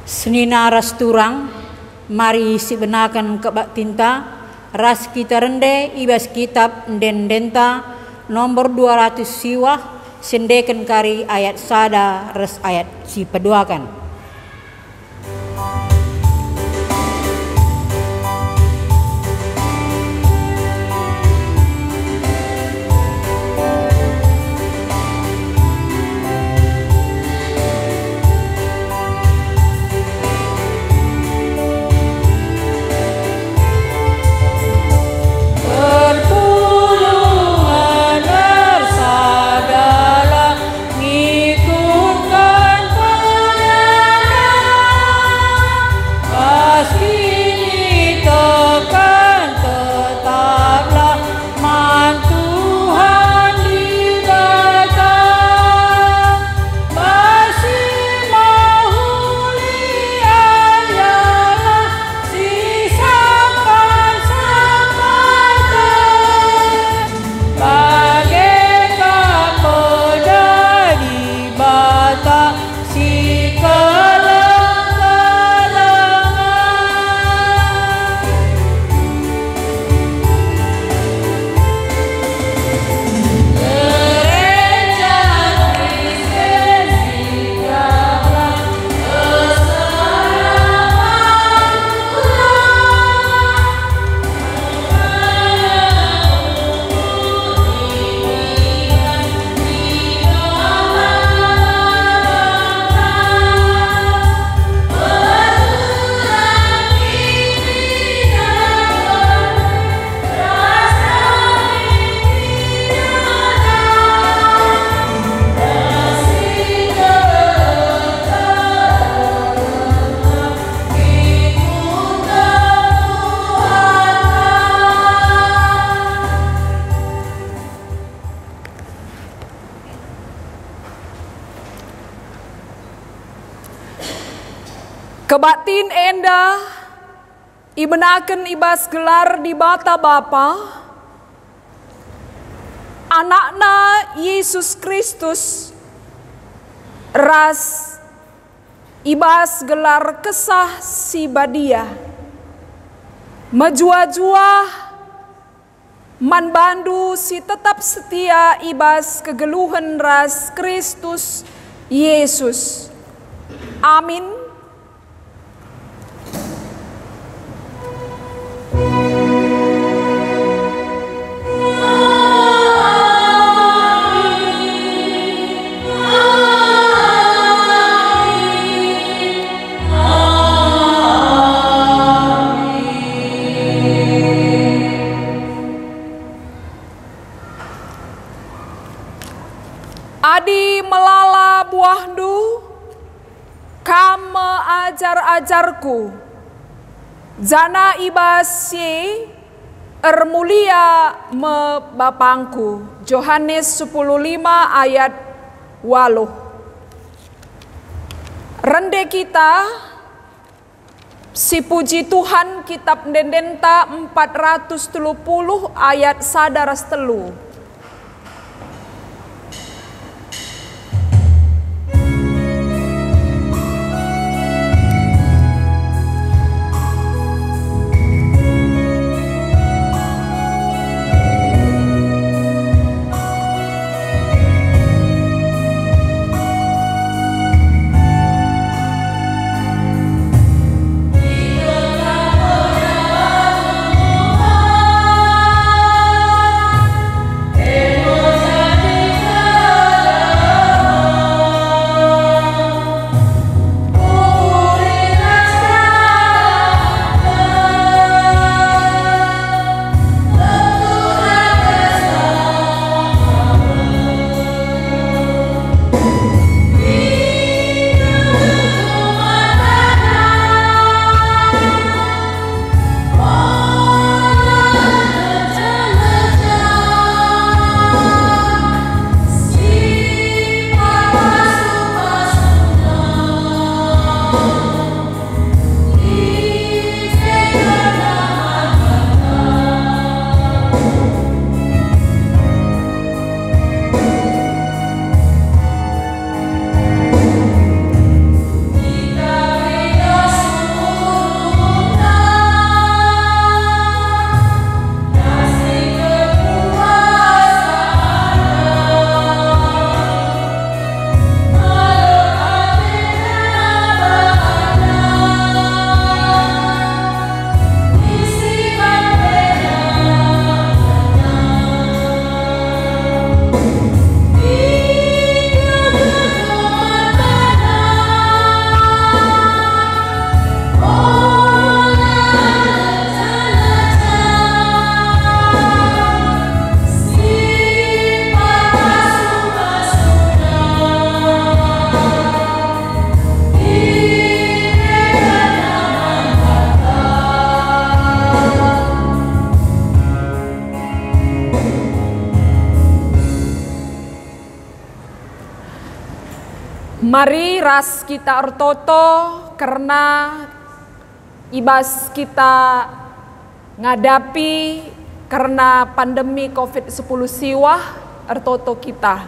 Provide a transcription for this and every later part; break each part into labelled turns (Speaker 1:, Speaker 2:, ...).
Speaker 1: Senina ras turang, mari sibenakan kebak tinta, ras kita rende ibas kitab dendenta nomor 200 siwah, sendeken kari ayat sada ras ayat si peduakan.
Speaker 2: Kebatin enda ibenaken ibas gelar di bata Bapa, anakna Yesus Kristus, ras ibas gelar kesah si badia, menjua-jua manbandu si tetap setia ibas kegeluhan ras Kristus Yesus. Amin. Adi melala buahdu, kame ajar-ajarku, jana ibasye ermulia me bapangku. Yohanes 10:5 ayat 8. Rende kita si puji Tuhan kitab dendenta 430 ayat sadaras telu. Mari ras kita ertoto karena ibas kita ngadapi karena pandemi COVID-10 siwah ertoto kita.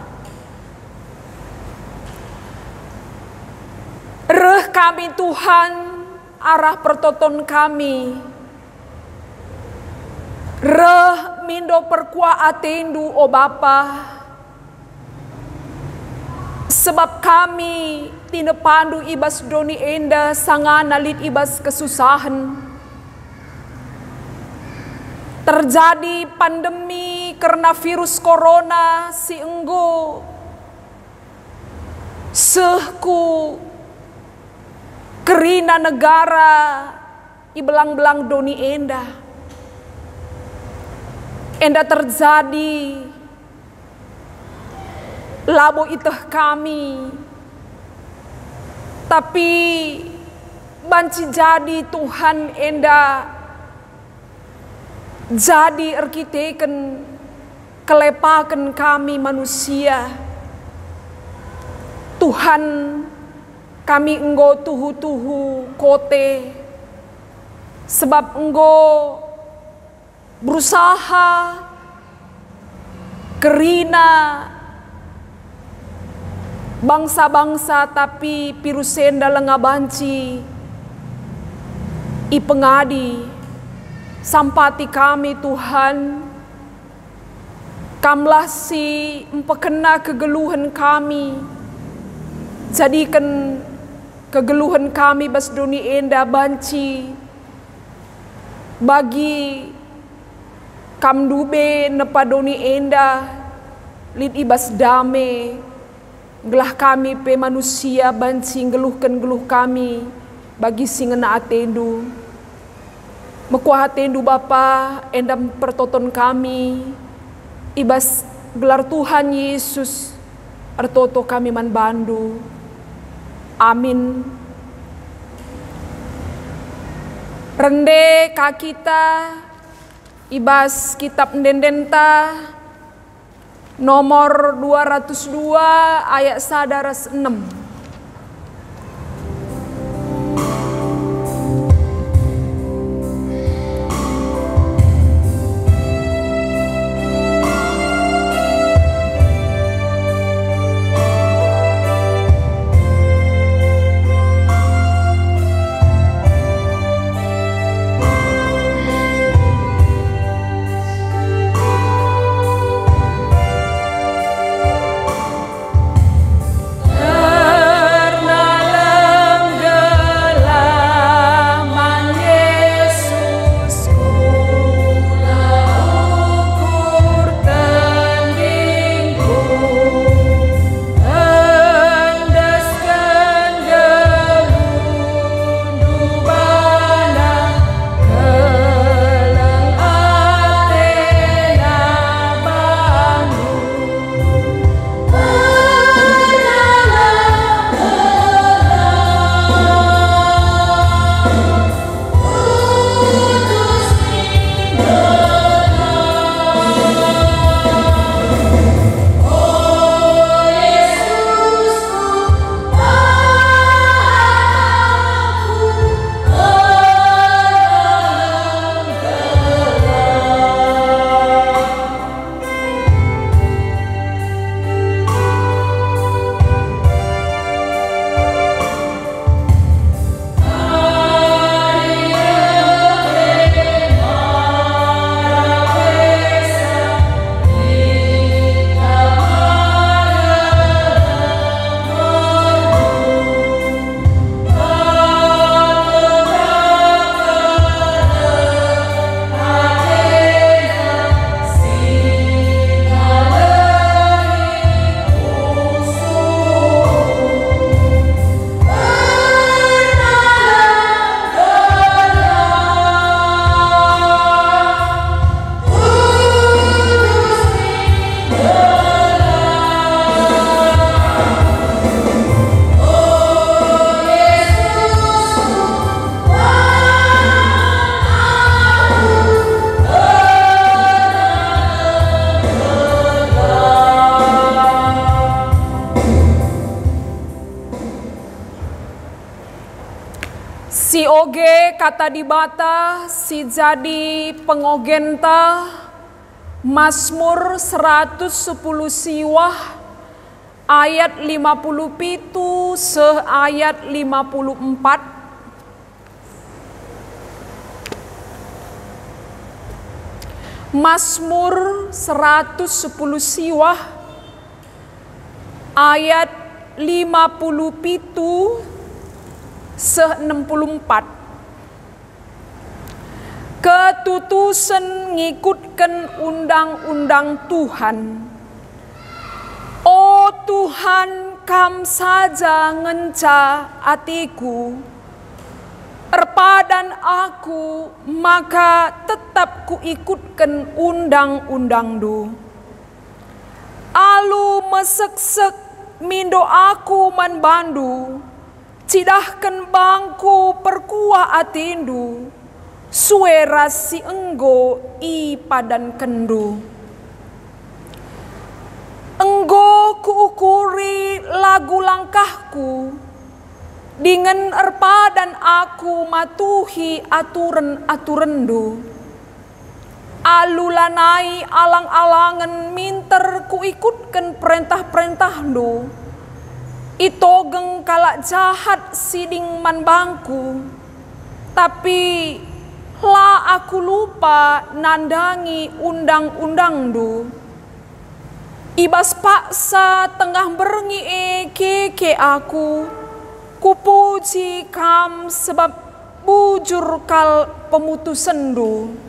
Speaker 2: Reh kami Tuhan arah pertoton kami. Reh mindo perkua atendu o Bapa. Sebab kami tinepandu ibas doni enda sangana lid ibas kesusahan. Terjadi pandemi karena virus corona si enggo sehku kerina negara ibelang-belang doni enda. Enda terjadi labo iteh kami, tapi banci jadi Tuhan enda jadi arkiteken kelepaken kami manusia. Tuhan kami enggo tuhu-tuhu kote, sebab enggo berusaha kerina bangsa-bangsa tapi pirusenda lenga banci ipengadi sampati kami Tuhan. Kamlah si empekena kegeluhan kami, jadikan kegeluhan kami bas doni enda banci bagi kamdube nepadoni enda lid ibas dame. Gelah kami pe manusia banci ngeluhkan geluh kami bagi singena atendu. Mekuah atendu Bapa endam pertoton kami. Ibas gelar Tuhan Yesus ertoto kami man bandu. Amin. Rende kakita ibas kitab ndendenta nomor 202 ayat 106. kata di bata si jadi pengogenta Mazmur 110 siwah ayat 57 ayat 54. Mazmur 110 siwah ayat 57 64. Ketutusan ngikutkan undang-undang Tuhan. Oh Tuhan, kam saja ngenca atiku. Erpadan aku, maka tetap kuikutkan undang-undang du. Alu mesek-sek mindo aku man bandu, cidahkan bangku perkuah atindu, suera si enggo i padan kendu. Enggo kuukuri lagu langkahku, dengan erpadan aku matuhi aturan-aturandu. Alulanai alang-alangan minter kuikutkan perintah-perintahdu. Itogeng kalak jahat siding man bangku, tapi lah aku lupa nandangi undang-undangdu. Ibas paksa tengah berngi keke aku, kupuji kam sebab bujur kal pemutusandu.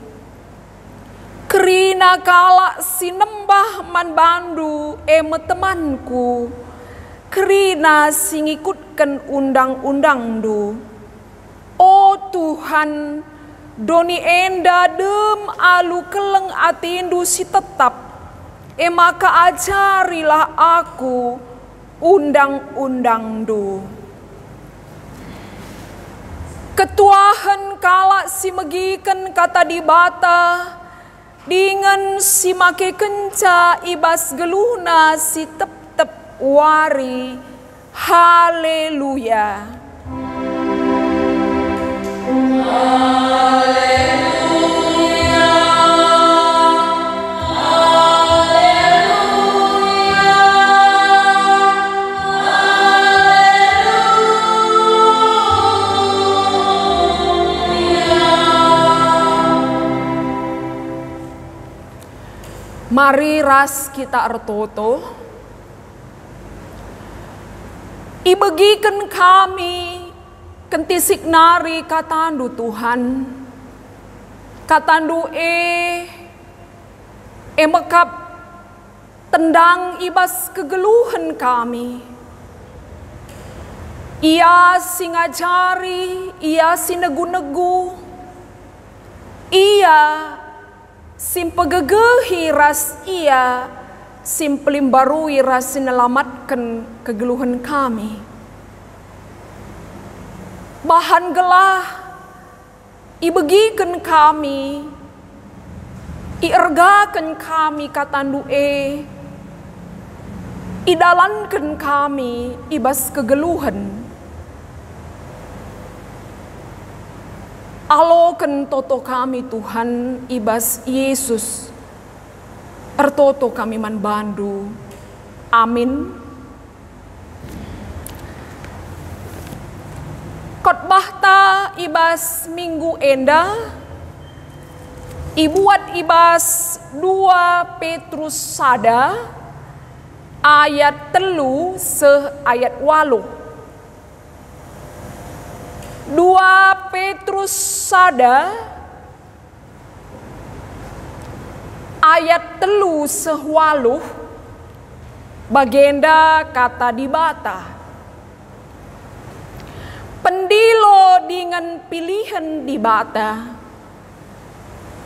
Speaker 2: Kerina kalak sinembah man bandu temanku, kerina singikutkan undang-undangdu. Oh Tuhan, doni enda dem alu keleng atindu si tetap, maka ajarilah aku undang-undangdu. Ketuahan kalak si megiken kata di bata, dengan si make kenca ibas geluhna si tep-tep wari. Haleluya. Mari ras kita ertoto, ibegiken kami kentisik nari katandu Tuhan, katandu mekap tendang ibas kegeluhan kami. Ia singajari, ia sinegu-negu, ia simpegegehi ras ia, simplimbarui ras sinelamatkan kegeluhan kami. Bahan gelah, ibegiken kami, iergaken kami katandu idalanken kami ibas kegeluhan. Aloken toto kami Tuhan ibas Yesus, ertoto kami man bandu. Amin. Khotbah ta ibas minggu enda, ibuat ibas 2 Petrus sada ayat 3 ayat 8. 2 Petrus sada ayat 3 bagenda kata di bata. Pendilo dengan pilihan di bata.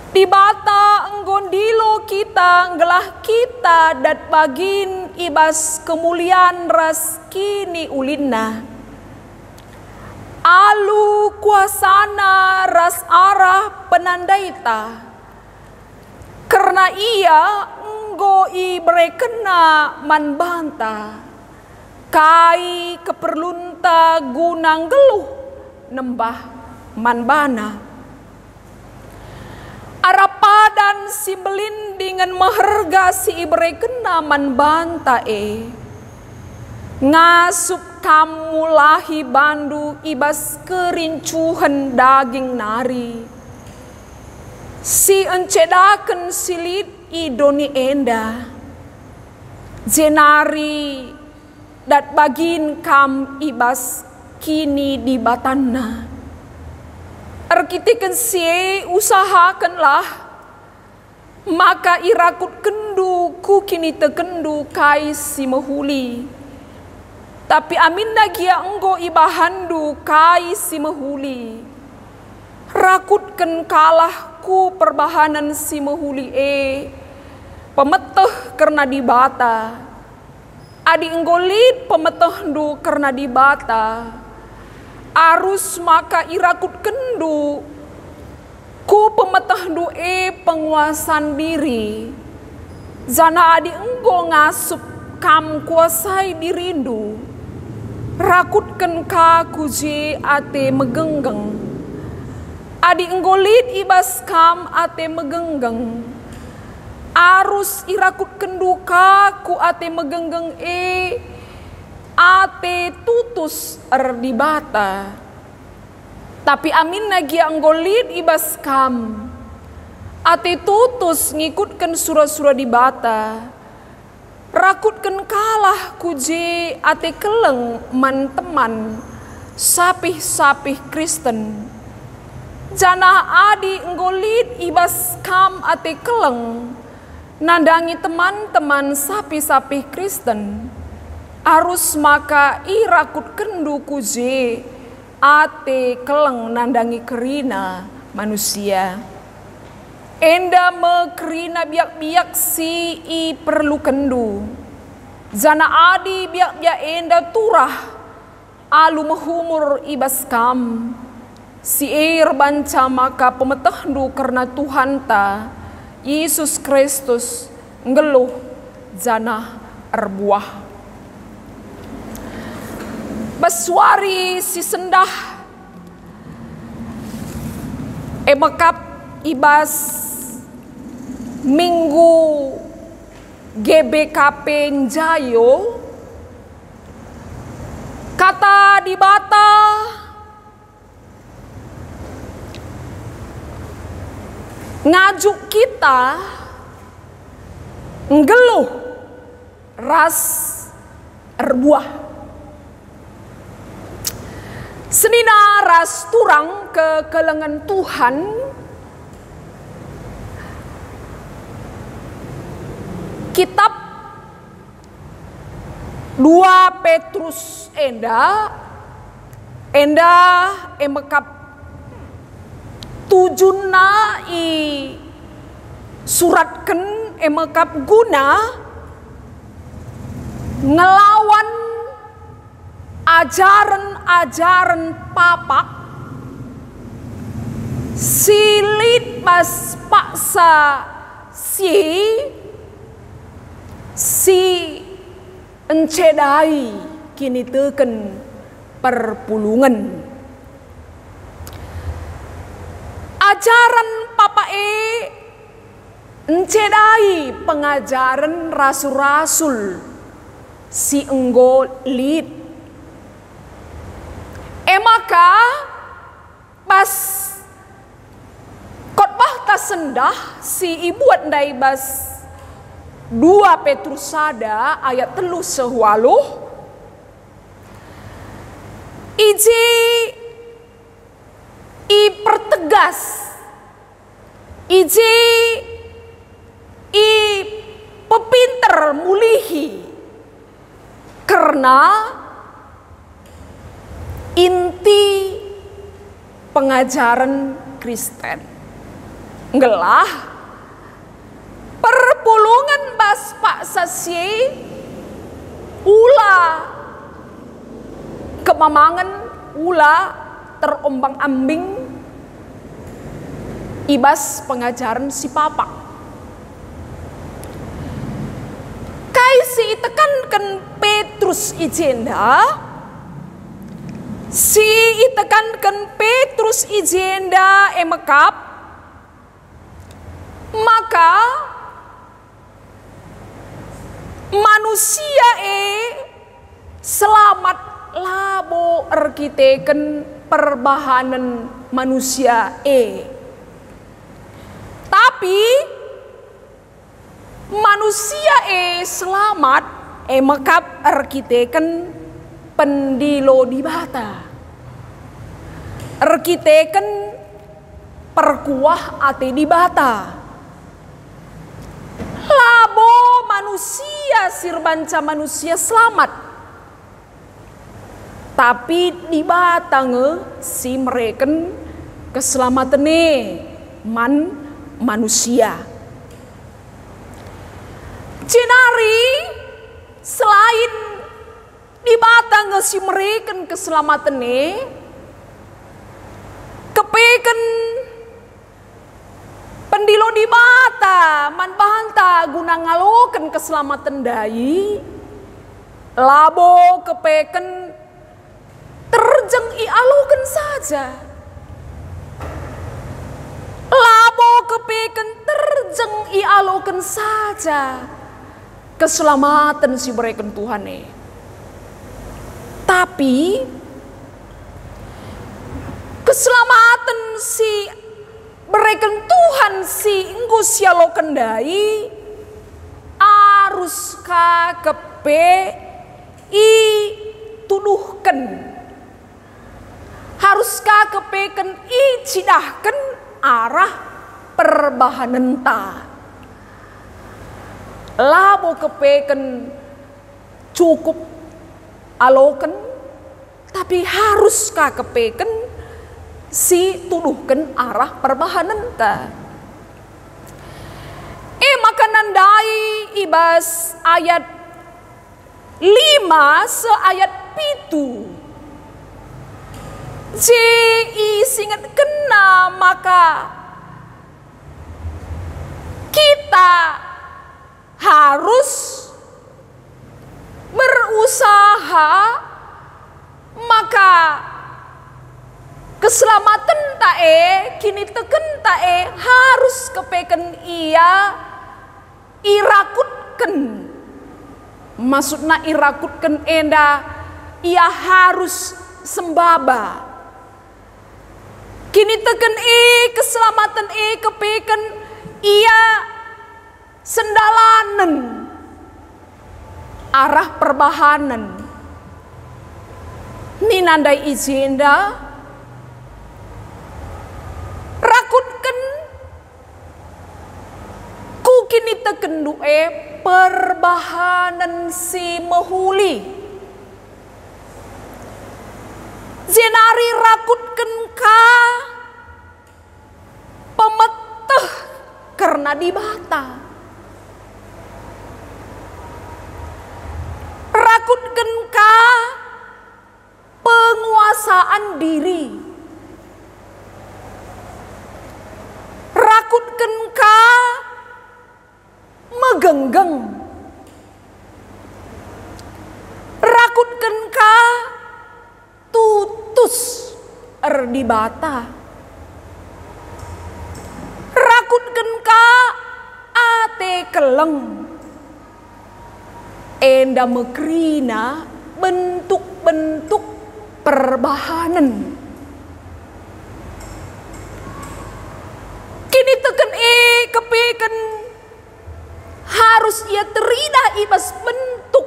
Speaker 2: Di bata enggondilo kita ngelah kita dat bagin ibas kemuliaan ras kini ulinna. Alu kuasana ras arah penandaita, karena ia enggo ibrekena man banta, kai keperlunta gunang geluh nembah manbana. Arapadan si belindingan maherga si ibre kena manbanta ngasup kamu lahi bandu ibas kerincuhan daging nari. Si encedaken silit idoni enda. Jenari dat bagin kam ibas kini di batanna. Arkiteken sie usahakanlah, maka irakut kendu ku kini tekendu kai si mahuli. Tapi amin nagia enggo ibahandu kai si mahuli. Rakutken kalah ku perbahanan si mahuli pemeteh karena dibata. Adi enggolit pemeteh du karena dibata. Arus maka irakut kendu ku pemeteh du penguasaan diri. Zana adi enggo ngasup kam kuasai dirindu. Rakutken ka kuje ate megenggeng. Adi enggolit ibas kam ate megenggeng. Arus irakut kenduka ku ate megenggeng ate tutus dibata. Tapi amin nagi anggolit ibas kam ate tutus ngikutkan surah-surah dibata. Rakutkan kalah kuje ate keleng man teman sapih-sapih Kristen. Jana adi nggolit ibas kam ate keleng nandangi teman-teman sapih-sapih Kristen. Arus maka irakut kendu kuje ate keleng nandangi kerina manusia. Enda me kerina biak-biak si i perlu kendu. Zana adi biak-biak enda turah alu mehumur ibas kam. Si banca maka pemetehdu karena Tuhan ta Yesus Kristus ngeluh zana erbuah. Baswari si sendah mekap ibas minggu GBKP Njayo kata dibata ngajuk kita ngeluh ras erbuah. Senina ras turang ke kelengan Tuhan kitab 2 Petrus enda emekap tujuna i suratken emekap guna ngelawan ajaran papak silit pas paksa si encedai kini teken perpulungan. Ajaran papa encedai pengajaran rasul-rasul si enggo lid. Maka pas khotbah tasendah si ibuat ndai bas 2 Petrus sada ayat 3 iji i pertegas iji i pepinter mulihi karena inti pengajaran Kristen ngelah perpulungan bas pak sasi ula kemamangan ula terombang-ambing ibas pengajaran si papa kai si tekankan Petrus ijenda si itekankan Petrus ijenda emekap, maka manusia selamat labo erkiteken perbahanan manusia tapi manusia selamat mekap erkiteken pendilo di bata, erkiteken perkuah ate di bata. Labo manusia sirbanca manusia selamat, tapi di batang si mereken keselamatan manusia. Cenari selain di batang si mereken keselamatan kepeken pendilo di bata man bahanta guna ngaloken keselamatan dai labo kepeken terjeng aloken saja, labo kepeken terjeng aloken saja keselamatan si mereken Tuhan tapi keselamatan si mereka Tuhan si engko sialo kendai arus kakepe i tuduhkan, harus kakepeken i cidahkan arah perbahanan ta. Labo kepeken cukup aloken tapi harus kakepeken si tuduhkan arah perbahanan ta. Makanan dai ibas ayat 5 seayat 7. Singat kena maka kita harus berusaha maka keselamatan tae kini teken tae harus kepeken ia irakutken, maksudna irakutken enda ia harus sembaba kini teken keselamatan kepeken ia sendalanen arah perbahanan ni nandai ijenda rakutken ku kini teken perbahanan si mehuli zenari rakutken ka pemeteh karena di bata rakutken ka penguasaan diri, rakutken ka megenggeng, rakutken ka tutus erdibata, rakutken ka ate keleng enda mekrina bentuk-bentuk perbahanan. Kini teken kepeken harus ia terina ibas bentuk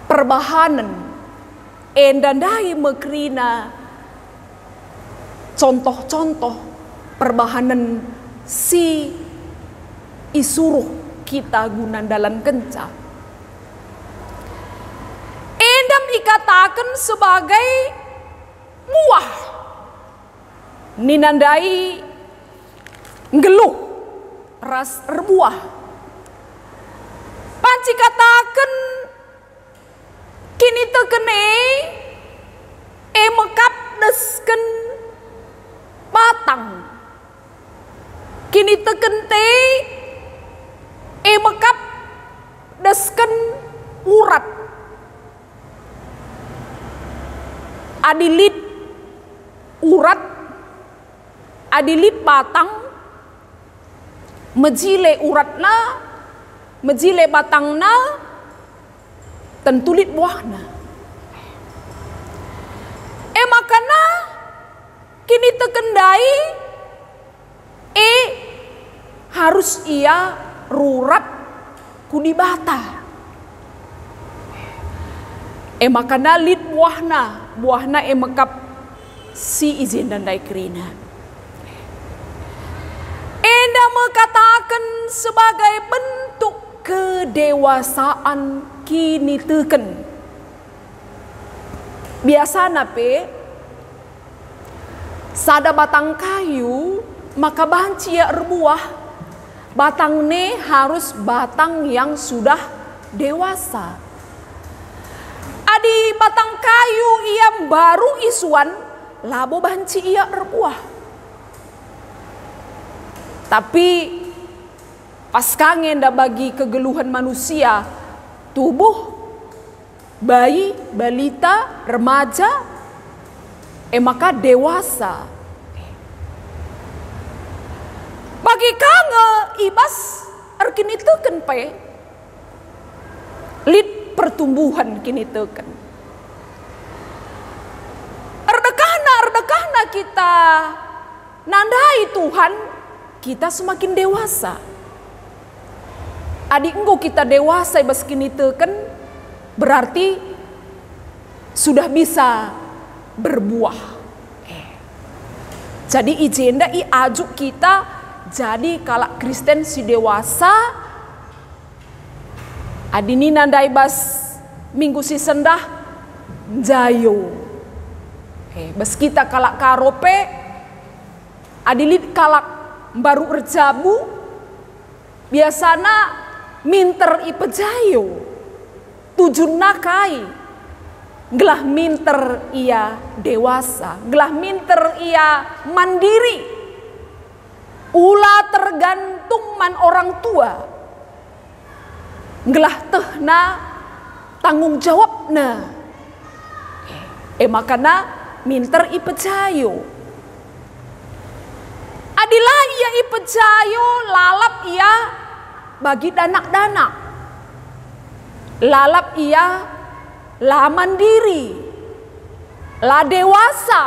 Speaker 2: perbahanan endandai mekrina contoh-contoh perbahanan si isuruh kita gunandalan kenca. Endam ikatakan sebagai buah ninandai ngeluh ras erbuah. Panci katakan kini tekene mekap desken batang. Kini tekente mekap desken urat. adilit urat, adilit batang, mejile uratna, mejile batangna, tentulit buahna. Makana kini tekendai harus ia rurat kudibata. Makana lit buahna makap si izin dan dai kerina. Enda mengatakan sebagai bentuk kedewasaan kini teken. Biasa nape sada batang kayu maka banci ya berbuah, batang ne harus batang yang sudah dewasa. Adi batang kayu ia baru isuan labo banci ia berbuah. Tapi pas kangen dah bagi kegeluhan manusia, tubuh bayi, balita, remaja, maka dewasa. Bagi kange ibas kini teken pe lit pertumbuhan kini teken. Erdekahna kita nandai Tuhan, kita semakin dewasa. Adik engko kita dewasa ibas kini teken berarti sudah bisa berbuah. Jadi ijenda ajuk kita jadi kalak Kristen si dewasa. Adini nandai bas minggu si sendah jayo. Bas kita kalak karope, adilit kalak baru erjabu, biasana minter ipejayo, tujun nakai. Gelah minter ia dewasa, gelah minter ia mandiri. Ula tergantung man orang tua. Gelah tehna tanggung jawabna. Makana minter ipejayo. Adilah ia ipejayo lalap ia bagi danak-danak. Lalap ia la mandiri, la dewasa,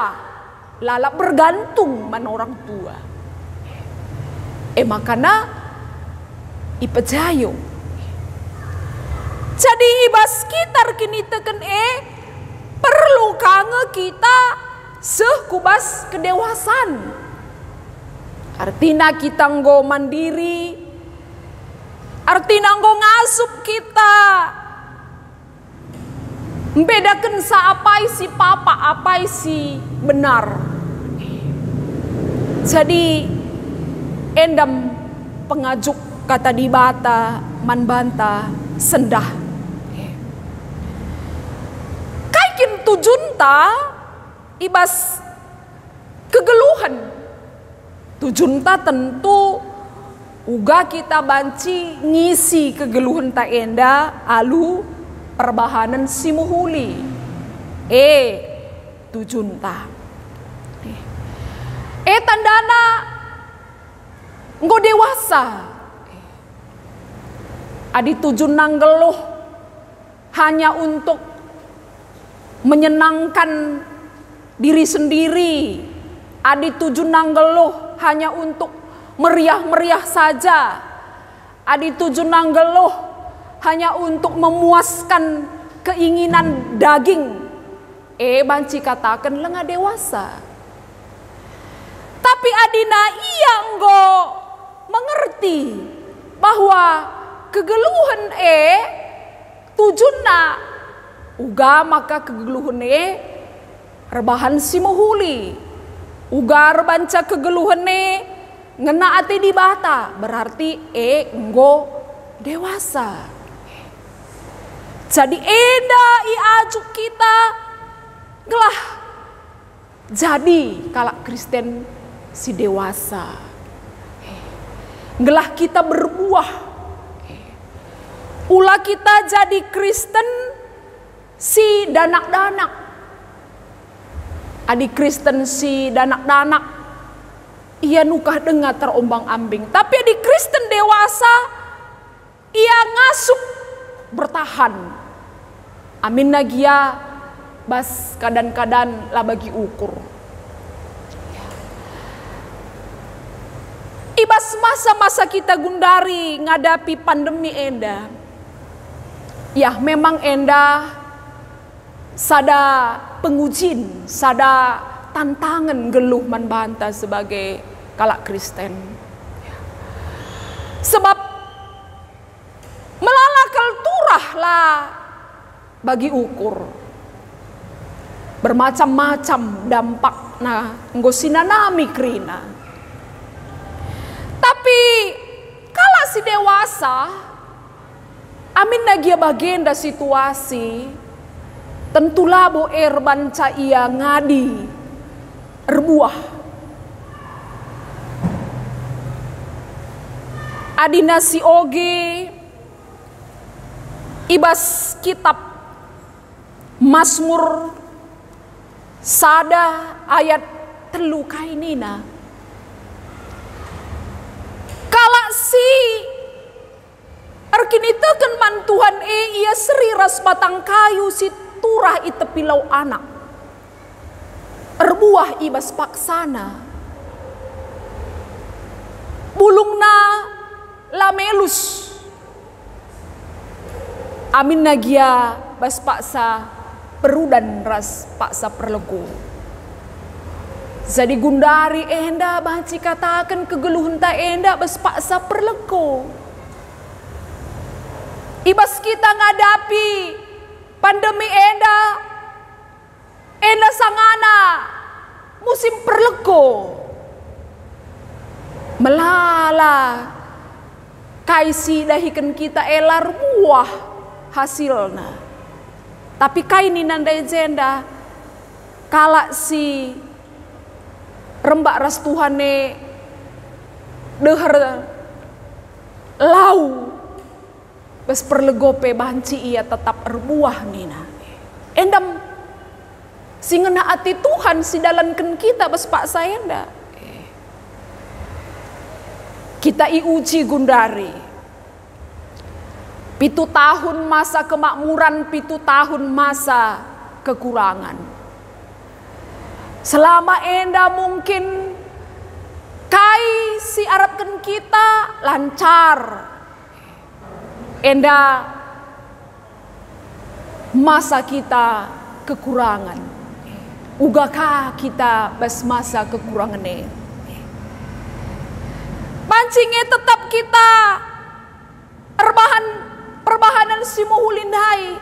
Speaker 2: lala bergantung man orang tua. Makana ipejayo. Jadi ibas kita kini teken perlu kange kita sekubas kedewasan. Artina kita nggo mandiri, artina nggo ngasup kita. Membedakan apa isi papa, apa isi benar. Jadi endam pengajuk kata dibata, manbanta, sendah. Kaikin tujunta ibas kegeluhan. Tujunta tentu uga kita banci ngisi kegeluhan ta enda alu perbahanan simuhuli. Tujunta. Tandana nggo dewasa. Adi tujun nanggeluh hanya untuk menyenangkan diri sendiri. Adi tujun nanggeluh hanya untuk meriah-meriah saja. Adi tujun nanggeluh hanya untuk memuaskan keinginan daging. Banci katakan lengah dewasa. Tapi adina ia enggo mengerti bahwa kegeluhan tujunna uga maka kegeluhan rebahan simuhuli. Uga rebanca kegeluhan ngena ati di bata berarti enggo dewasa. Jadi eda ajuk kita gelah jadi kalak Kristen si dewasa. Gelah kita berbuah. Ulah kita jadi Kristen si danak-danak. Adik Kristen si danak-danak, ia nukah dengar terombang ambing. Tapi adik Kristen dewasa, ia ngasup bertahan. Amin nagia bas kadang-kadang lah bagi ukur. Ibas masa-masa kita gundari ngadapi pandemi enda. Ya memang enda sada pengujin, sada tantangan geluh manbanta sebagai kalak Kristen. Sebab melalakal turah lah bagi ukur. Bermacam-macam dampak nah nggosinanami krina. Tapi kalau si dewasa, amin nagia bagenda situasi, tentulah bo banca ia ngadi erbuah. Adina si oge ibas kitab Mazmur sada ayat 3 kainina. Kala si erkiniteun man Tuhan ia seri ras batang kayu si turah i tepi lau anak. Erbuah ibas paksana. Bulungna lamelus. Amin nagia bas paksa perudan ras paksa perlego. Jadi gundari enda banci katakan kegeluhan ta enda bas paksa perlego. Ibas kita ngadapi pandemi enda sangana musim perlego. Melala kaisi dahikan kita elar buah hasilna. Tapi kaini nandai jenda kalak si rembak ras Tuhane deher lau bes perlegope banci ia tetap erbuah nina. Endam si ngena ati Tuhan si dalankan kita bes pak sayanda. Kita iuji gundari. 7 tahun masa kemakmuran, 7 tahun masa kekurangan. Selama enda mungkin kai si arapkan kita lancar. Enda masa kita kekurangan. Ugakah kita bas masa kekurangan ini? Pancingnya tetap kita perbahanan si muhulindai.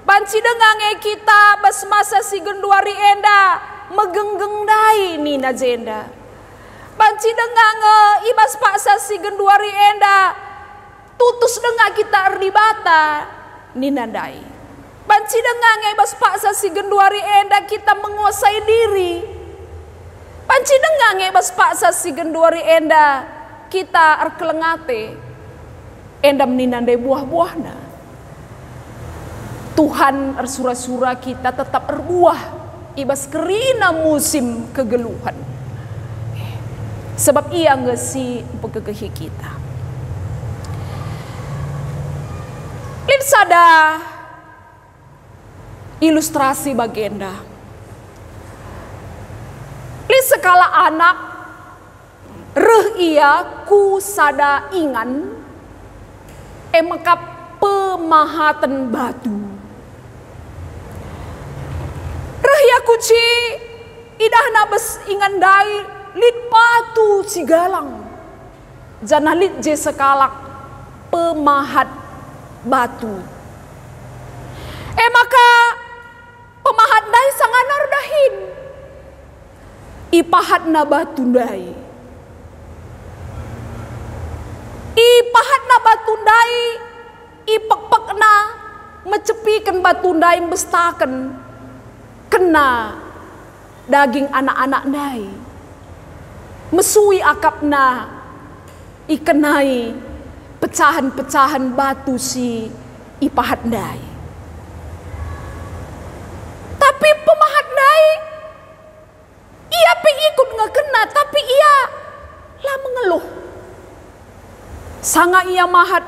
Speaker 2: Banci dengange kita bas masa si genduari enda megenggeng dai nina jenda. Banci dengange ibas paksa si genduari enda tutus denga kita erdibata nina dai. Banci dengange ibas paksa si genduari enda kita menguasai diri. Banci dengange ibas paksa si genduari enda kita erkelengate endam ninandai buah-buahna. Tuhan ersura-sura kita tetap erbuah ibas kerina musim kegeluhan. Sebab ia ngesi pegegehi kita. Lin sada ilustrasi bagenda. Lin sekala anak reh ia ku sada ingan emekap pemahatan batu. Reh ia kuci idah nabes ingan dai lit batu cigalang. Janah lit je sekalak pemahat batu. Maka pemahat dai sanganar dahin. Ipahat na batu dai. Ipahat na batundai, ipek-pek na mecepikan batundai bestaken kena daging anak-anak dai. Mesui akap na ikenai pecahan-pecahan batu si ipahat dai. Tapi pemahat dai ngekena, tapi ia lah mengeluh. Sanga ia mahat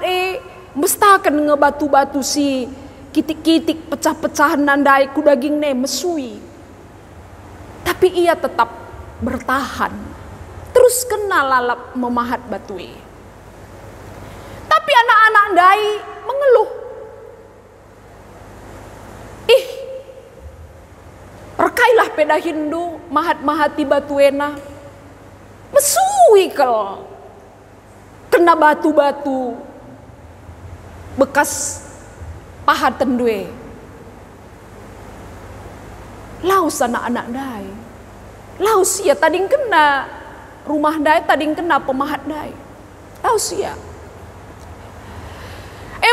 Speaker 2: mestakan ngebatu-batu si kitik-kitik pecah-pecahan nandai ku daging ne mesui. Tapi ia tetap bertahan. Terus kena lalap memahat batui. Tapi anak-anak dai mengeluh. Rekailah peda Hindu mahat-mahati batuena. Mesui kel. Kena batu-batu bekas pahatan due. Laus anak-anak dai. Laus ya tading kena rumah dai, tading kena pemahat dai. Laus ya.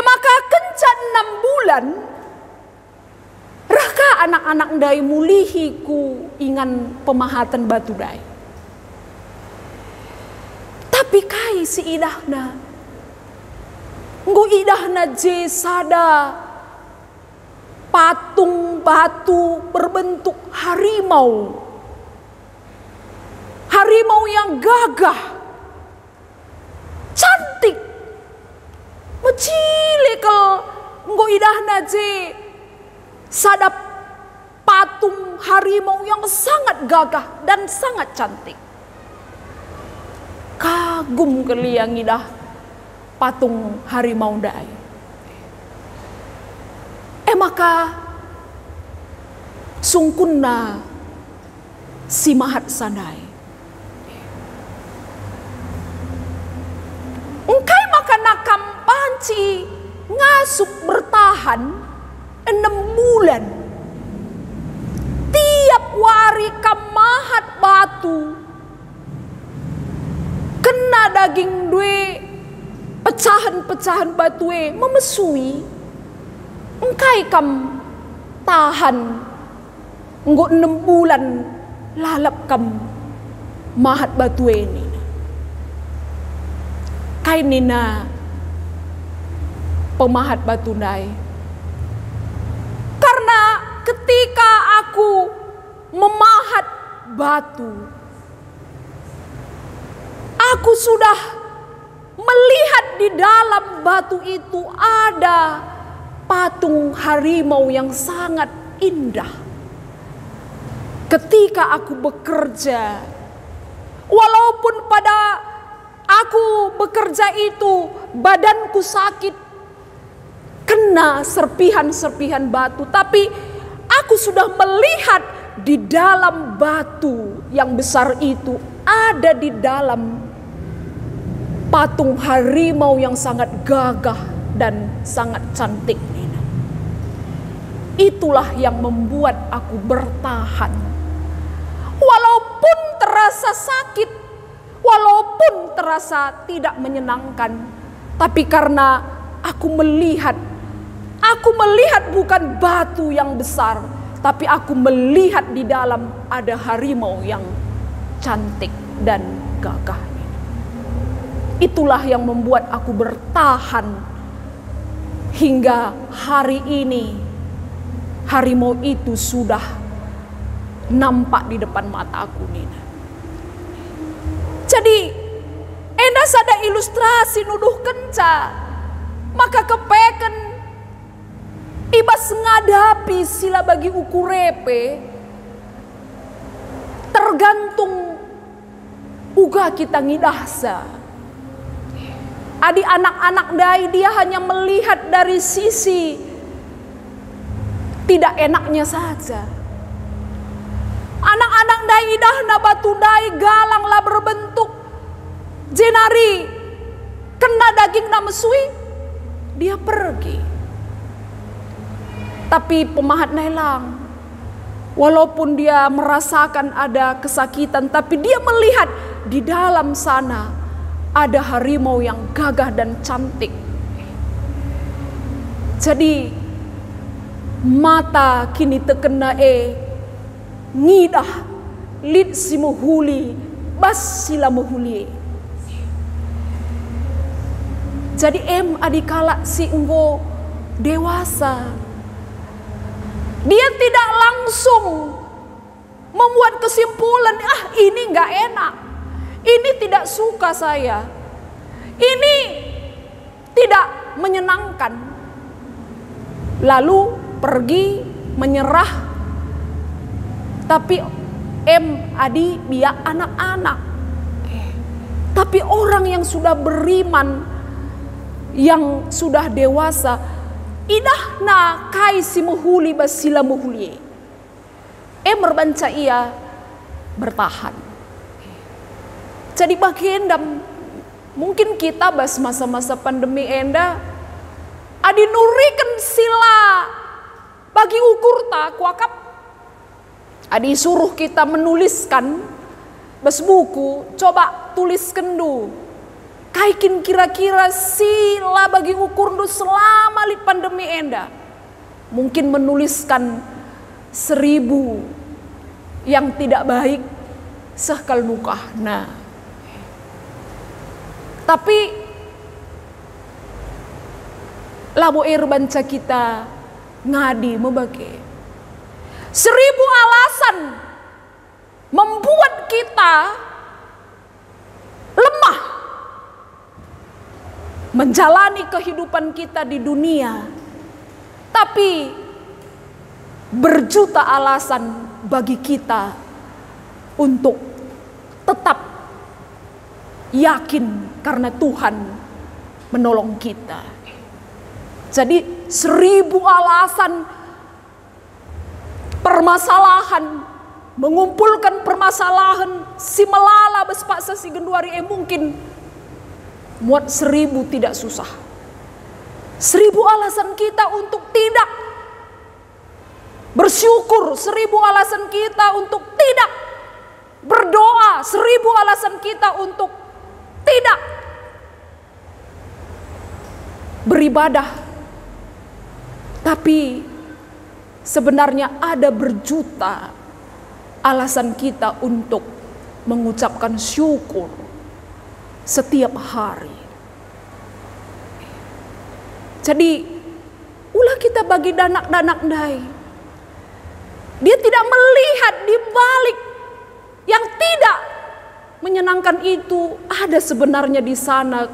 Speaker 2: Maka kencan 6 bulan raka anak-anak dai mulihiku ingan pemahatan batu dai. Tapi kai si idahna nggo idahna je sada patung batu berbentuk harimau. Harimau yang gagah, cantik, mecilekel nggo idahna je sada patung harimau yang sangat gagah dan sangat cantik. Kagum keliang idah patung harimau dai. Maka sungkunna si mahat sanai. Engkai maka nakam panci ngasup bertahan 6 bulan. Tiap wari kamahat batu kena daging due pecahan-pecahan batue memesui. Engkai kam tahan nggo 6 bulan lalap kam mahat batue ini. Kai nina pemahat batu dai. Karena ketika aku memahat batu, aku sudah melihat di dalam batu itu ada patung harimau yang sangat indah. Ketika aku bekerja, walaupun pada aku bekerja itu badanku sakit, kena serpihan-serpihan batu, tapi aku sudah melihat di dalam batu yang besar itu ada di dalam patung harimau yang sangat gagah dan sangat cantik. Itulah yang membuat aku bertahan. Walaupun terasa sakit, walaupun terasa tidak menyenangkan, tapi karena aku melihat bukan batu yang besar, tapi aku melihat di dalam ada harimau yang cantik dan gagah. Itulah yang membuat aku bertahan hingga hari ini. Harimau itu sudah nampak di depan mata aku, Nina. Jadi, enda sada ilustrasi nuduh kenca, maka kepeken ibas ngadapi sila bagi ukurepe, tergantung uga kita ngidahsa. Adi anak-anak dai dia hanya melihat dari sisi tidak enaknya saja. Anak-anak dai idahna batu dai galang lah berbentuk jenari kena daging na mesui, dia pergi. Tapi pemahat nelang, walaupun dia merasakan ada kesakitan, tapi dia melihat di dalam sana ada harimau yang gagah dan cantik. Jadi mata kini terkena ngidah lid si muhuli bas sila muhuli. Jadi adikala si enggo dewasa, dia tidak langsung membuat kesimpulan, ini nggak enak, ini tidak suka saya, ini tidak menyenangkan, lalu pergi menyerah. Tapi adi biak anak-anak, tapi orang yang sudah beriman, yang sudah dewasa, idahna kai si muhuli basila muhuli. Merbanca ia bertahan. Jadi bagi endam, mungkin kita bas masa-masa pandemi enda, adi nurikan sila bagi ukur tak kuakap. Adi suruh kita menuliskan bas buku, coba tuliskan du. Kaikin kira-kira sila bagi ukur du selama li pandemi enda. Mungkin menuliskan 1000 yang tidak baik sekal nukah. Nah, tapi labo banca kita ngadi membagi 1000 alasan membuat kita lemah menjalani kehidupan kita di dunia, tapi berjuta alasan bagi kita untuk tetap yakin karena Tuhan menolong kita. Jadi 1000 alasan permasalahan, mengumpulkan permasalahan si melala bespaksa si genduari mungkin muat 1000 tidak susah. 1000 alasan kita untuk tidak bersyukur, 1000 alasan kita untuk tidak berdoa, 1000 alasan kita untuk tidak beribadah. Tapi sebenarnya ada berjuta alasan kita untuk mengucapkan syukur setiap hari. Jadi ulah kita bagi danak-danak dai, dia tidak melihat di balik yang tidak menyenangkan itu ada sebenarnya di sana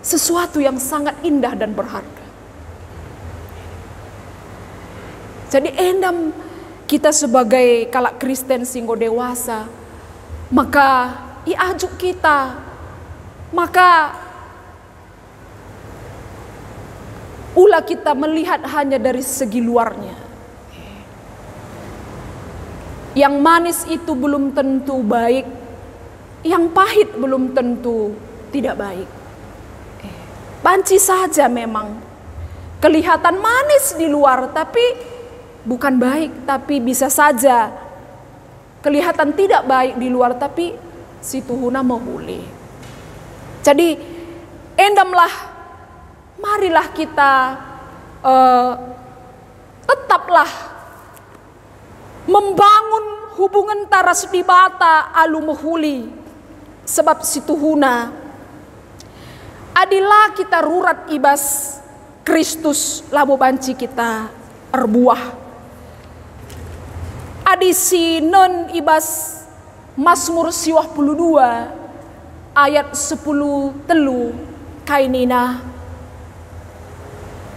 Speaker 2: sesuatu yang sangat indah dan berharga. Jadi endam kita sebagai kalak Kristen singgo dewasa, maka ajuk kita, maka ulah kita melihat hanya dari segi luarnya. Yang manis itu belum tentu baik, yang pahit belum tentu tidak baik. Banci saja memang kelihatan manis di luar tapi bukan baik, tapi bisa saja kelihatan tidak baik di luar tapi si tuhuna mahuli. Jadi endamlah, marilah kita tetaplah membangun hubungan taras di bata alu mahuli, sebab si tuhuna adilah kita rurat ibas Kristus labo banci kita erbuah. Adi si non ibas Mazmur 22 ayat 10 telu kainina,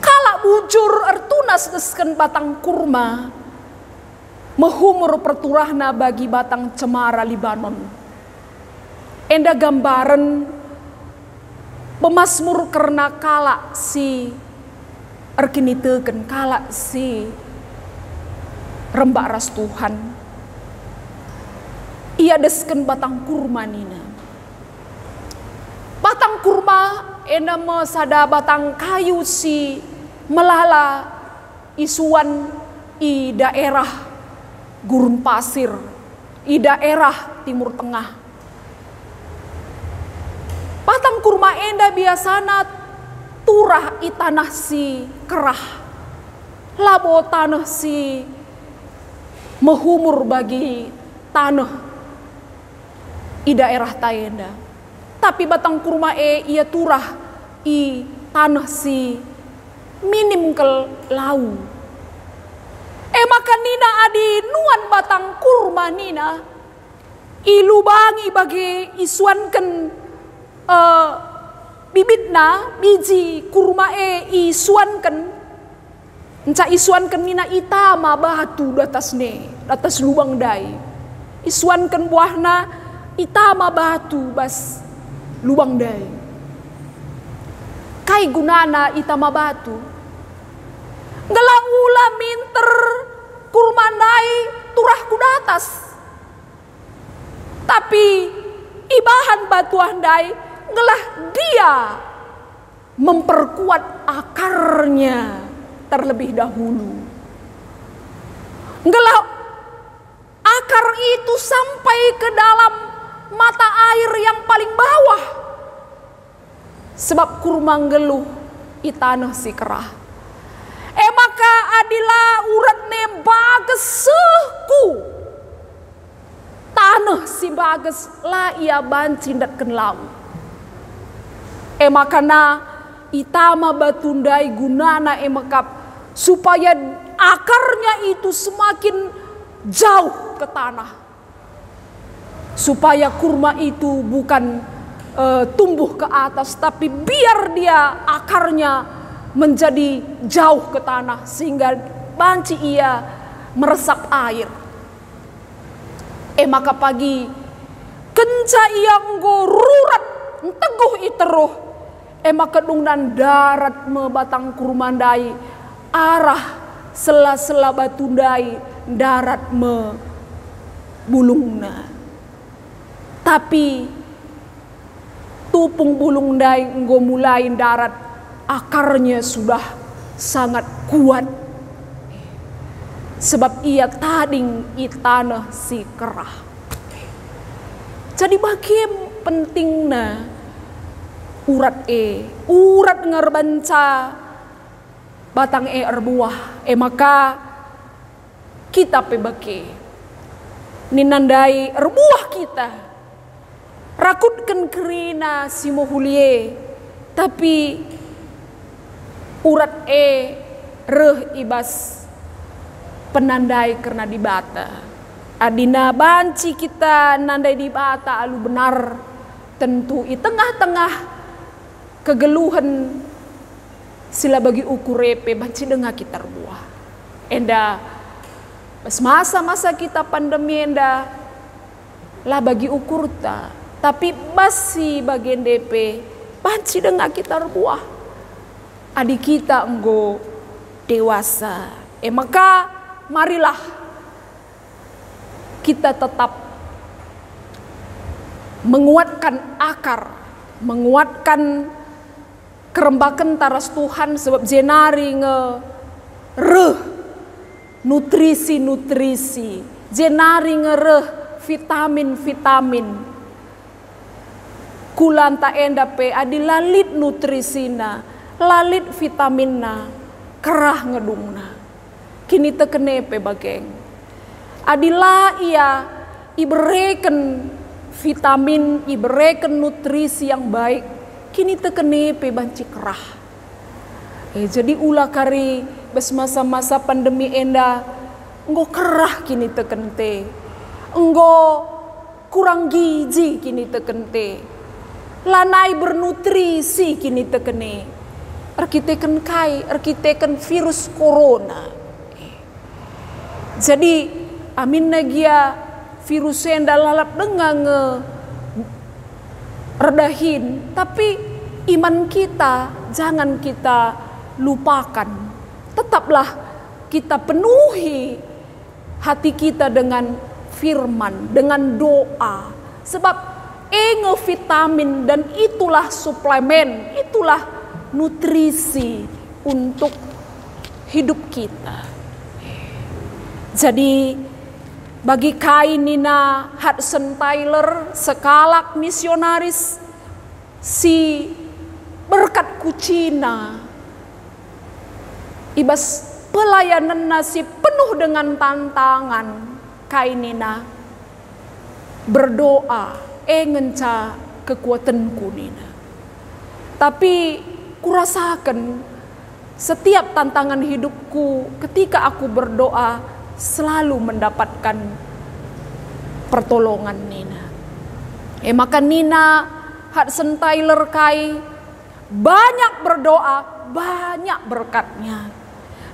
Speaker 2: kala bujur ertunas desken batang kurma, mehumur perturahna bagi batang cemara Libanon. Enda gambaran pemazmur karena kala si erkiniteken, kala si rembak ras Tuhan, ia desken batang kurma nina. Batang kurma enda mesada batang kayu si melala isuan i daerah gurun pasir, i daerah Timur Tengah. Batang kurma enda biasana turah i tanah si kerah, labo tanah si mehumur bagi tanah i daerah taenda. Tapi batang kurma ia turah i tanah si minim ke lau. Maka nina adi nuan batang kurma nina ilubangi bagi isuankan bibitna biji kurma isuankan enca isuankan nina itama batu datas lubang dai isuankan buahna itama batu bas lubang dai kai gunana itama batu ngelangula minter kurma dai turah ku datas tapi ibahan batu andai ngelah dia memperkuat akarnya terlebih dahulu. Ngelah akar itu sampai ke dalam mata air yang paling bawah. Sebab kurma ngeluh itanah si kerah. Maka adilah urat ne bages seku. Tanah si bages lah ia bancindat kenlau. Makana itama batundai gunana emakap supaya akarnya itu semakin jauh ke tanah. Supaya kurma itu bukan tumbuh ke atas tapi biar dia akarnya menjadi jauh ke tanah sehingga banci ia meresap air. Maka pagi kenca ia nggo rurat teguh iteruh maka dungnan darat me batang kurmandai arah sela-sela batundai darat me bulungna. Tapi tupung bulung dai nggo mulai darat akarnya sudah sangat kuat. Sebab ia tading itanah si kerah. Jadi bagaimana pentingnya urat ngerbanca batang erbuah. Maka kita pebake ninandai erbuah kita rakutkan kerina si mohulie tapi urat reh ibas penandai karena dibata. Adina banci kita nandai dibata alu benar tentu i tengah-tengah kegeluhan sila bagi ukurepe banci dengar kita buah. Enda pas masa-masa kita pandemi enda lah bagi ukur ta. Tapi basi bagian DP banci dengar kita buah. Adik kita enggo dewasa. Maka marilah kita tetap menguatkan akar, menguatkan kerembakan taras Tuhan sebab jenari ngereh nutrisi-nutrisi, jenari ngereh vitamin-vitamin. Kulanta endape adi lalit nutrisina, lalit vitaminna, kerah ngedungna. Kini tekenepe bageng. Adilah ia iberikan vitamin, iberikan nutrisi yang baik. Kini tekenepe banci kerah. Jadi ulah kari bes masa-masa pandemi enda enggo kerah kini tekente. Enggo kurang gizi kini tekente. Lanai bernutrisi kini tekene. Arkiteken kai, arkiteken virus corona. Jadi amin nagia virus yang lalap dengan redahin, tapi iman kita jangan kita lupakan. Tetaplah kita penuhi hati kita dengan firman, dengan doa. Sebab vitamin dan itulah suplemen, itulah nutrisi untuk hidup kita. Jadi bagi Kainina Hudson Taylor sekalak misionaris si berkat kucina ibas pelayanan nasi penuh dengan tantangan. Kainina berdoa ngenca kekuatan kunina. Tapi kurasakan setiap tantangan hidupku ketika aku berdoa selalu mendapatkan pertolongan Nina. Maka Nina hat sentai lerkai banyak berdoa, banyak berkatnya.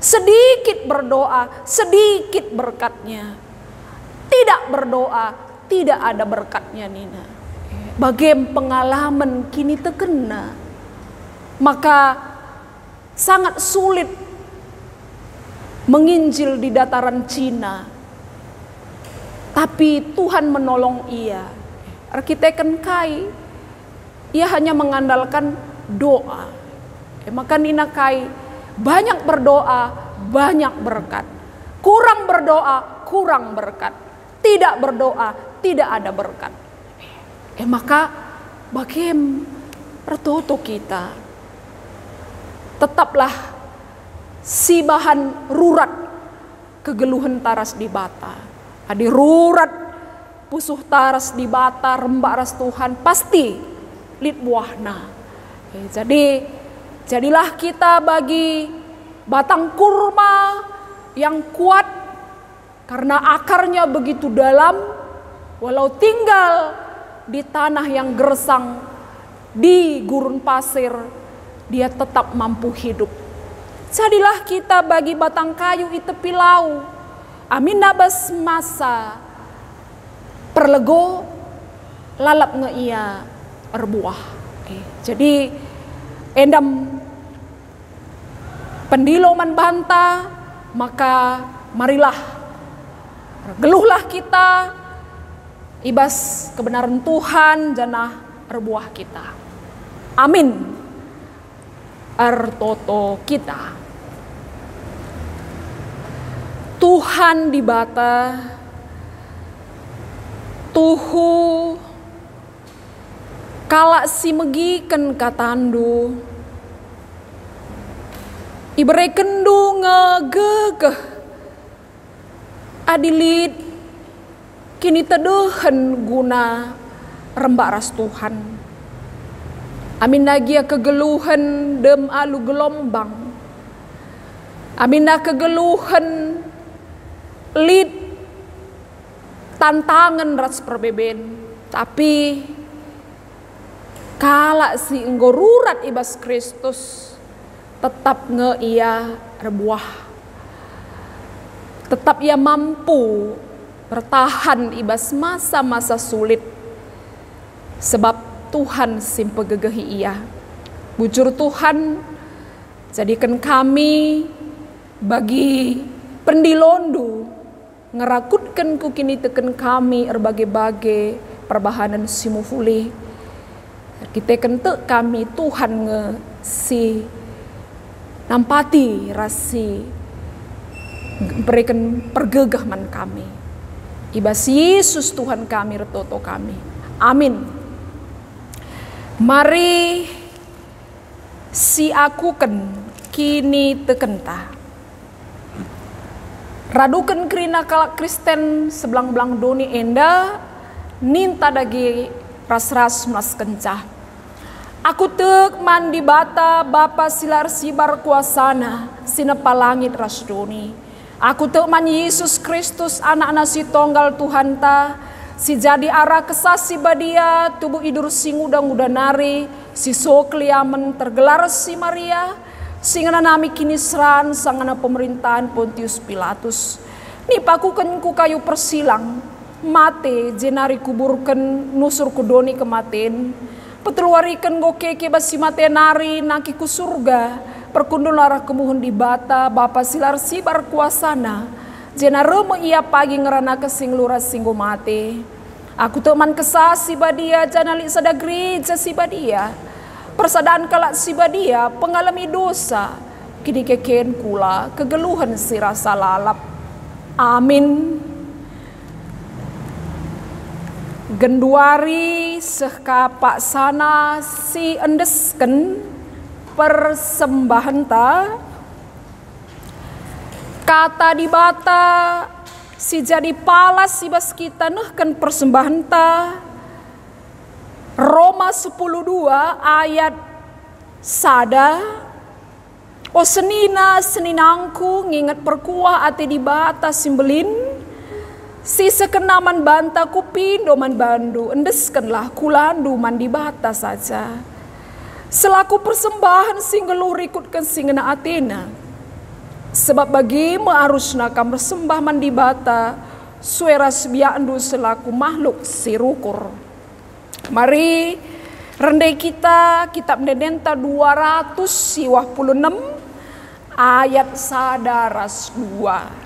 Speaker 2: Sedikit berdoa, sedikit berkatnya. Tidak berdoa, tidak ada berkatnya Nina. Bagaimana pengalaman kini terkena, maka sangat sulit menginjil di dataran Cina. Tapi Tuhan menolong ia. Arkiteken Kai, ia hanya mengandalkan doa. Maka Nina Kai banyak berdoa, banyak berkat. Kurang berdoa, kurang berkat. Tidak berdoa, tidak ada berkat. Maka bagaimana pertoto kita? Tetaplah si bahan rurat kegeluhan taras di bata. Adi rurat pusuh taras di bata rembak ras Tuhan pasti lit buahna. Jadi jadilah kita bagi batang kurma yang kuat karena akarnya begitu dalam, walau tinggal di tanah yang gersang di gurun pasir, dia tetap mampu hidup. Jadilah kita bagi batang kayu di tepi lau. Amin nabas masa perlego lalap ngeia erbuah. Jadi endam pendilo man banta, maka marilah geluhlah kita ibas kebenaran Tuhan janah erbuah kita. Amin. Ertoto kita. Tuhan di bata tuhu kalak si megiken katandu ibere kendu ngegegeh adilit kini tedehen guna rembak ras Tuhan. Amin nagia kegeluhan dem alu gelombang. Amin na kegeluhan lid tantangan ras perbeben. Tapi kala si enggorurat ibas Kristus tetap nge ia rebuah. Tetap ia mampu bertahan ibas masa-masa sulit. Sebab Tuhan simpe gegehi ia. Bujur Tuhan, jadikan kami bagi pendilondu, ngerakutkan ku kini teken kami erbagai-bagai perbahanan simufuli. Kita kentek kami Tuhan nge si nampati rasi berikan pergegah man kami. Ibas Yesus Tuhan kami retoto kami. Amin. Mari si akuken kini tekenta. Raduken kerina kalak Kristen sebelang-belang doni enda ninta dagi ras-ras mas kencah. Aku tek mandi bata bapa silar sibar kuasana sinepa langit ras doni. Aku tek man Yesus Kristus anak nasi tonggal Tuhan ta. Si jadi arah kesasi badia tubuh idur singuda nari si sokliamen tergelar si Maria singana nami kini seran sangana pemerintahan Pontius Pilatus nipakukan ku kayu persilang mate jenari kuburkan nusur kudoni kematen peteluarikan gokeke basi mate nari naki ku surga perkundul arah kemuhun di bata bapa silar sibar kuasana jenaro ia pagi ngerana kesing luras singgo mate. Aku teman kesah si badia janali sada gereja si badia. Persadaan kalak si badia pengalami dosa. Kini keken kula kegeluhan si rasa lalap. Amin. Genduari sekapak sana si endesken persembahan ta. Kata di bata si jadi palas si bas kita nehkan persembahan ta. Roma 10:2 ayat sada O seninangku ngingat perkuah ate di batas simbelin, si sekenaman banta kupindo man bandu, endeskanlah kulandu man di batas saja. Selaku persembahan singgeluh rikutkan singena Athena, sebab bagi mearusna kam bersembah man di bata, suara sebiandu selaku makhluk sirukur. Mari rendai kita kitab Dendenta 226 ayat sadaras 2.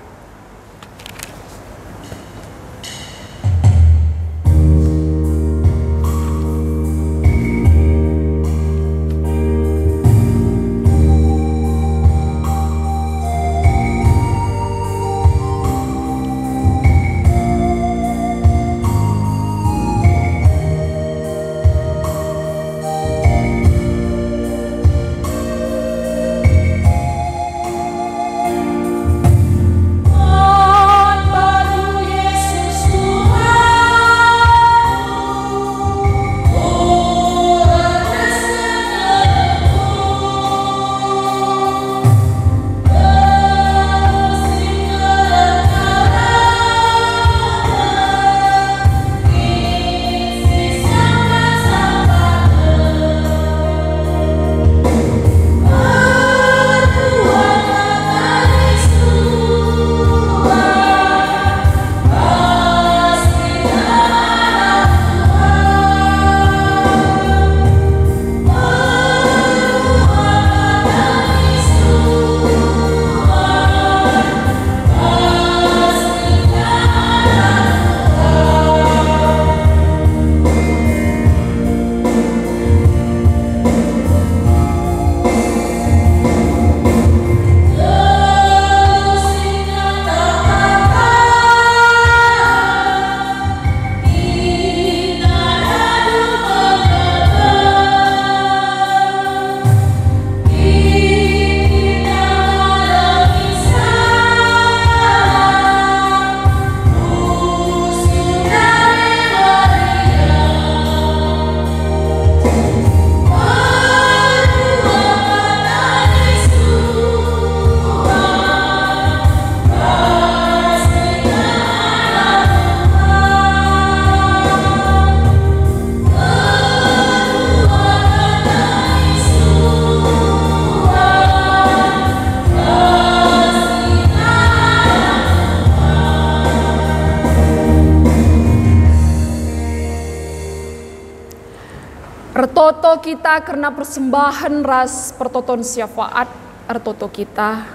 Speaker 2: Ertoto kita karena persembahan ras pertoton syafaat ertoto kita.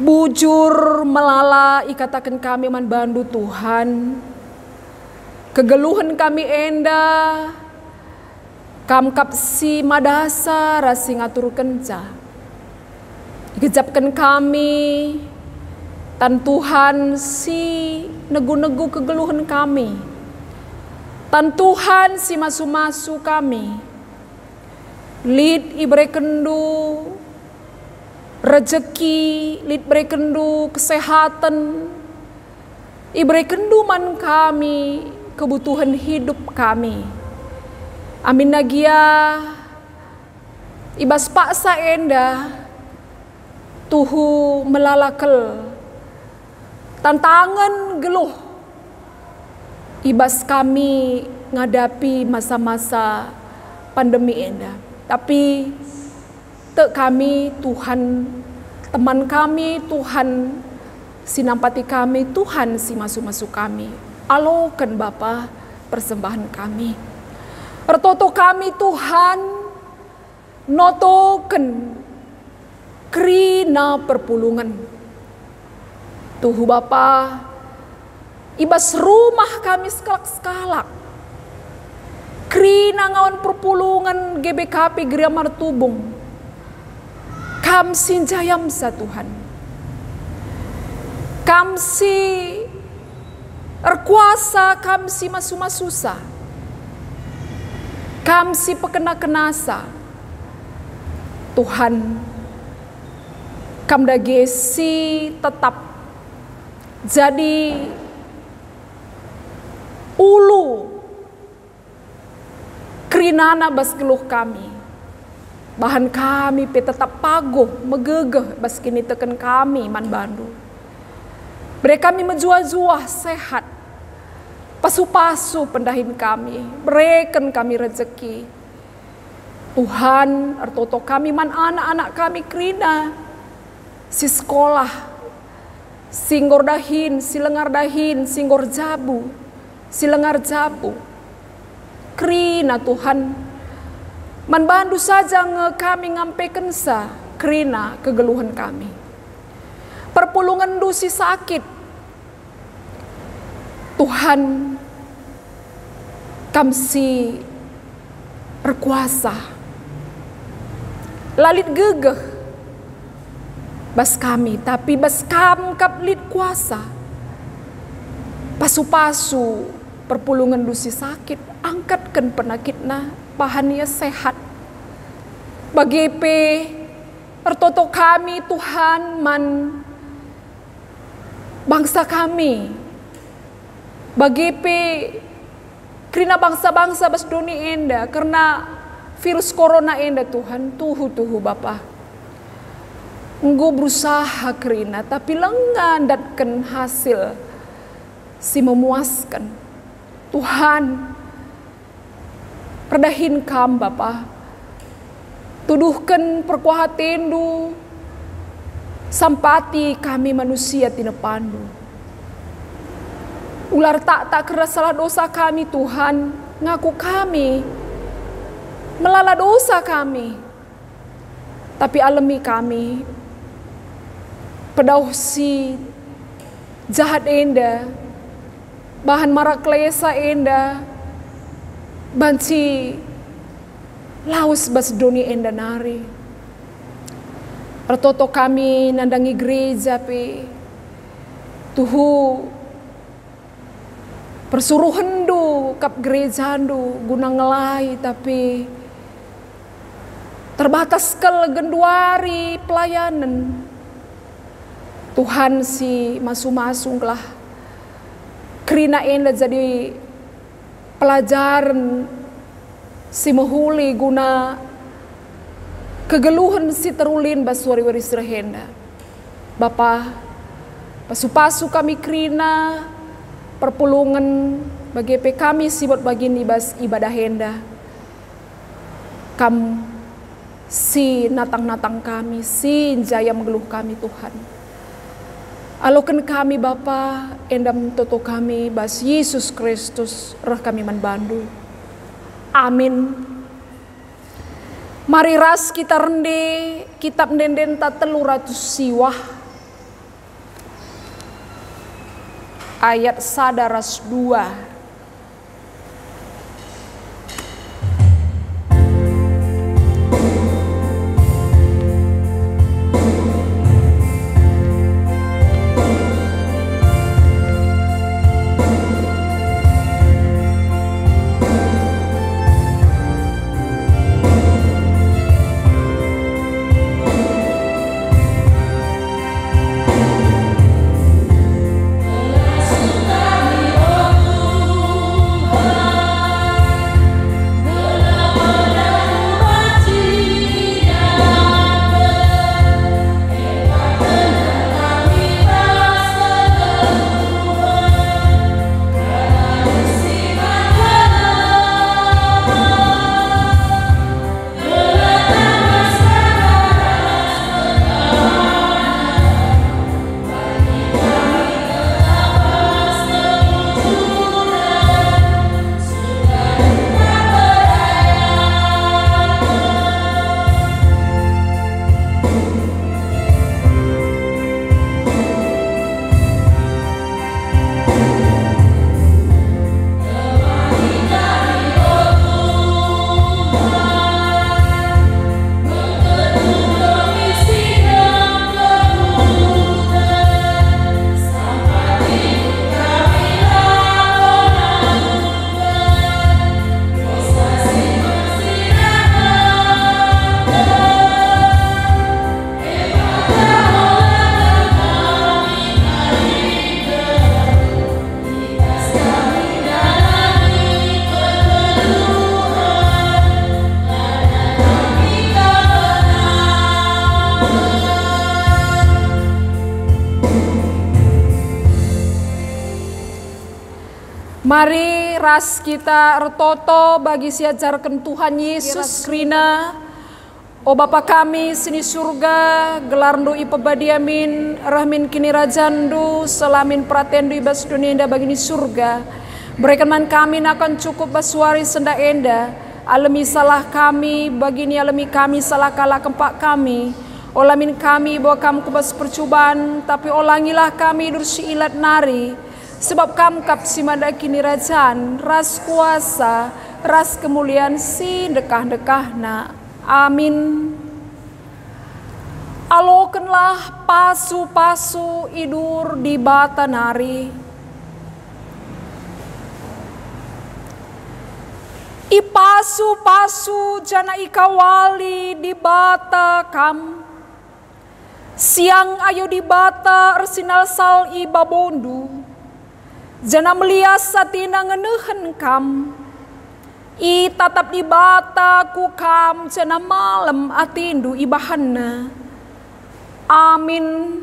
Speaker 2: Bujur melala ikatakan kami man bandu Tuhan. Kegeluhan kami enda. Kam kapsi madasa rasi ngatur kenca. Ikejapkan kami. Tan Tuhan si negu-negu kegeluhan kami. Tan Tuhan si masu-masu kami. Lid ibre kendu rezeki, lid ibre kendu kesehatan, ibre kendu man kami kebutuhan hidup kami. Amin nagia ibas paksa enda tuhu melalakel tantangan geluh ibas kami ngadapi masa-masa pandemi enda. Tapi te kami Tuhan, teman kami Tuhan, sinampati kami Tuhan si masu-masu kami. Alokan Bapa persembahan kami. Ertoto kami Tuhan, notoken krina perpulungan. Tuhu Bapa, ibas rumah kami sekalak-sekalak. Krina ngawan perpulungan GBKP Geria Martubung. Kam sinjayam sa Tuhan. Kam si erkuasa, kam si masu-masusa. Kam si pekena-kenasa. Tuhan, kam dagesi tetap jadi ulu krinana bas geluh kami. Bahan kami pe tetap pagoh, megegeh bas kini teken kami man bandu. Beri kami menjua-jua sehat. Pasu-pasu pendahin kami, berikan kami rezeki. Tuhan, ertoto kami man anak-anak kami krina. Si sekolah, singgor dahin, si lengar dahin, singgor jabu, si lengar jabu. Krina Tuhan, man bandu saja kami ngampeken sa krina kegeluhan kami. Perpulungan dusi sakit. Tuhan kamsi berkuasa. Lalit gegeh bas kami, tapi bas kam kap lit kuasa. Pasu-pasu perpulungan dusi sakit, angkatkan penakitna, bahannya sehat. Bagi pertoto kami Tuhan man bangsa kami. Bagi krina bangsa-bangsa bas dunia enda karena virus corona enda Tuhan tuhu Bapa. Engkau berusaha krina tapi lengan datkan hasil si memuaskan. Tuhan perdahin kam Bapa. Tuduhkan perkuahatendu sampati kami manusia tina pandu. Ular tak keras salah dosa kami Tuhan, ngaku kami melala dosa kami. Tapi alami kami pedauh si jahat enda, bahan marak lesa enda, banci laus bas doni enda nari. Ertoto kami nandangi gereja pe tuhu persuruhan du kap gereja du guna ngelai tapi terbatas kel genduari pelayanan. Tuhan si masung-masung lah krina enda jadi pelajaran si mahuli guna kegeluhan si terulin baswari-wari sirahenda. Bapa, pasu-pasu kami krina perpulungan bagi kami sibot bagini bas ibadah henda. Kam si natang-natang kami, si jaya mengeluh kami Tuhan. Alokan kami Bapa, endam toto kami bas Yesus Kristus roh kami manbandu. Amin. Mari ras kita rende kitab denden tak 300 siwah. Ayat sadaras 2. Mari ras kita ertoto bagi siajarkan Tuhan Yesus Krina. O Bapa kami sini surga, gelar do ipabadiamin, rahmin kini rajandu, selamin pratendu ibas dunia bagi ni surga. Berikan man kami akan cukup basuari senda enda, alami salah kami, bagini alami kami salah kalah kempak kami. Olamin kami bahwa kamu kubas percobaan, tapi olangilah kami dursi ilat nari. Sebab kamu kapsi madaki nirajaan, ras kuasa, ras kemuliaan si dekah-dekahna. Amin. Alokenlah pasu-pasu idur di bata nari. Ipasu-pasu jana ikawali di bata kam. Siang ayo di bata ersinal sal ibabondu. Jana melias satina ngenehen kam. I tatap di bata ku kam jana malam atindu ibahana. Amin.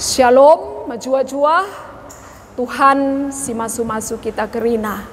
Speaker 2: Shalom, majua-jua, Tuhan si masu-masu kita kerina.